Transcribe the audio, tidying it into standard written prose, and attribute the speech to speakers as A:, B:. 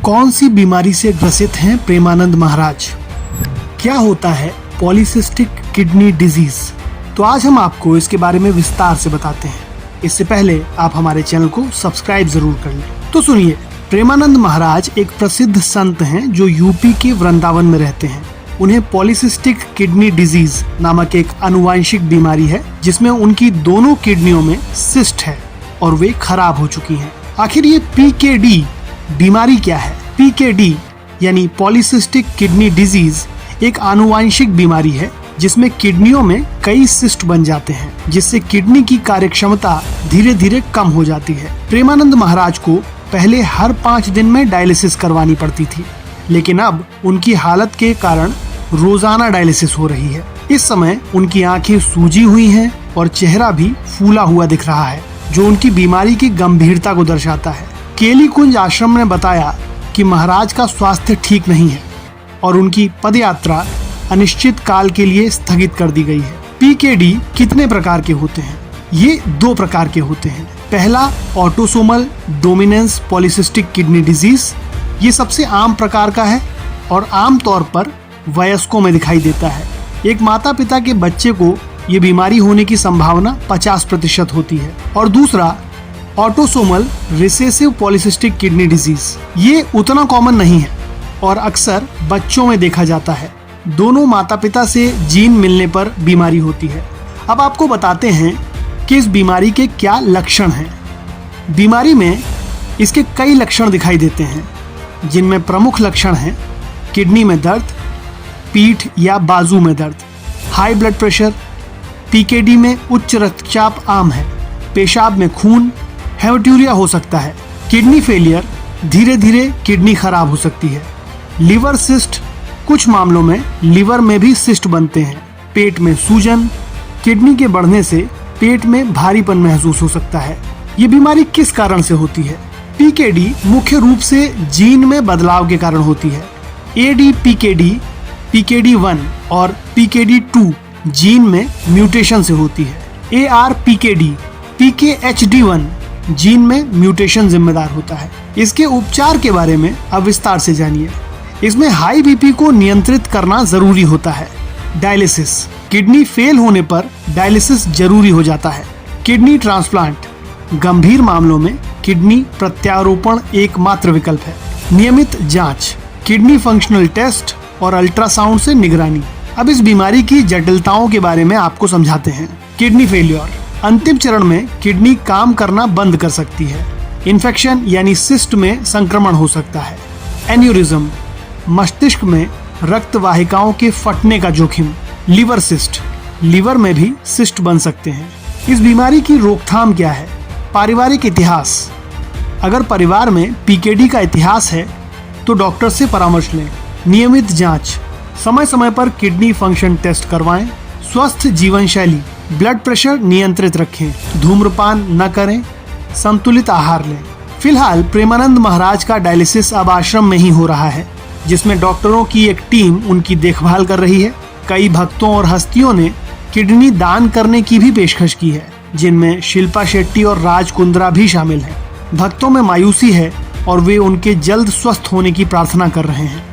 A: कौन सी बीमारी से ग्रसित हैं प्रेमानंद महाराज? क्या होता है पॉलीसिस्टिक किडनी डिजीज? तो आज हम आपको इसके बारे में विस्तार से बताते हैं। इससे पहले आप हमारे चैनल को सब्सक्राइब जरूर कर लें। तो सुनिए, प्रेमानंद महाराज एक प्रसिद्ध संत हैं जो यूपी के वृंदावन में रहते हैं। उन्हें पॉलीसिस्टिक किडनी डिजीज नामक एक आनुवांशिक बीमारी है जिसमें उनकी दोनों किडनियों में सिस्ट है और वे खराब हो चुकी हैं। आखिर ये पीकेडी बीमारी क्या है? पीकेडी यानी पॉलीसिस्टिक किडनी डिजीज एक आनुवांशिक बीमारी है जिसमें किडनियों में कई सिस्ट बन जाते हैं, जिससे किडनी की कार्यक्षमता धीरे धीरे कम हो जाती है। प्रेमानंद महाराज को पहले हर 5 दिन में डायलिसिस करवानी पड़ती थी, लेकिन अब उनकी हालत के कारण रोजाना डायलिसिस हो रही है। इस समय उनकी आंखें सूजी हुई हैं और चेहरा भी फूला हुआ दिख रहा है, जो उनकी बीमारी की गंभीरता को दर्शाता है। केली कुंज आश्रम ने बताया कि महाराज का स्वास्थ्य ठीक नहीं है और उनकी पदयात्रा अनिश्चित काल के लिए स्थगित कर दी गई है। पीकेडी कितने प्रकार के होते हैं? ये 2 प्रकार के होते हैं। पहला, autosomal dominance polycystic kidney disease. ये सबसे आम प्रकार का है और आमतौर पर वयस्कों में दिखाई देता है। एक माता पिता के बच्चे को ये बीमारी होने की संभावना 50% होती है। और दूसरा, autosomal recessive polycystic kidney disease. ये उतना कॉमन नहीं है और अक्सर बच्चों में देखा जाता है। दोनों माता पिता से जीन मिलने पर बीमारी होती है। अब आपको बताते हैं कि इस बीमारी के क्या लक्षण हैं। बीमारी में इसके कई लक्षण दिखाई देते हैं, जिनमें प्रमुख लक्षण हैं किडनी में दर्द, पीठ या बाजू में दर्द, हाई ब्लड प्रेशर। पीकेडी में उच्च रक्तचाप आम है। पेशाब में खून, हेमेटूरिया हो सकता है। किडनी फेलियर, धीरे धीरे किडनी खराब हो सकती है। लिवर सिस्ट, कुछ मामलों में लिवर में भी सिस्ट बनते हैं। पेट में सूजन, किडनी के बढ़ने से पेट में भारीपन महसूस हो सकता है। ये बीमारी किस कारण से होती है? पीकेडी मुख्य रूप से जीन में बदलाव के कारण होती है। एडीपीकेडी, पीकेडी1 और पीकेडी2 जीन में म्यूटेशन से होती है। ARPKD, PKHD1 जीन में म्यूटेशन जिम्मेदार होता है। इसके उपचार के बारे में अब विस्तार से जानिए। इसमें हाई बीपी को नियंत्रित करना जरूरी होता है। डायलिसिस, किडनी फेल होने पर डायलिसिस जरूरी हो जाता है। किडनी ट्रांसप्लांट, गंभीर मामलों में किडनी प्रत्यारोपण एकमात्र विकल्प है। नियमित जांच, किडनी फंक्शनल टेस्ट और अल्ट्रासाउंड से निगरानी। अब इस बीमारी की जटिलताओं के बारे में आपको समझाते हैं। किडनी फेलियर, अंतिम चरण में किडनी काम करना बंद कर सकती है। इन्फेक्शन यानी सिस्ट में संक्रमण हो सकता है। एन्यूरिज्म, मस्तिष्क में रक्त वाहिकाओं के फटने का जोखिम। लिवर सिस्ट, लिवर में भी सिस्ट बन सकते हैं। इस बीमारी की रोकथाम क्या है? पारिवारिक इतिहास, अगर परिवार में पीकेडी का इतिहास है तो डॉक्टर से परामर्श लें। नियमित जांच, समय समय पर किडनी फंक्शन टेस्ट करवाएं। स्वस्थ जीवन शैली, ब्लड प्रेशर नियंत्रित रखें, धूम्रपान न करें, संतुलित आहार लें। फिलहाल प्रेमानंद महाराज का डायलिसिस अब आश्रम में ही हो रहा है, जिसमें डॉक्टरों की एक टीम उनकी देखभाल कर रही है। कई भक्तों और हस्तियों ने किडनी दान करने की भी पेशकश की है, जिनमें शिल्पा शेट्टी और राज कुंद्रा भी शामिल हैं। भक्तों में मायूसी है और वे उनके जल्द स्वस्थ होने की प्रार्थना कर रहे हैं।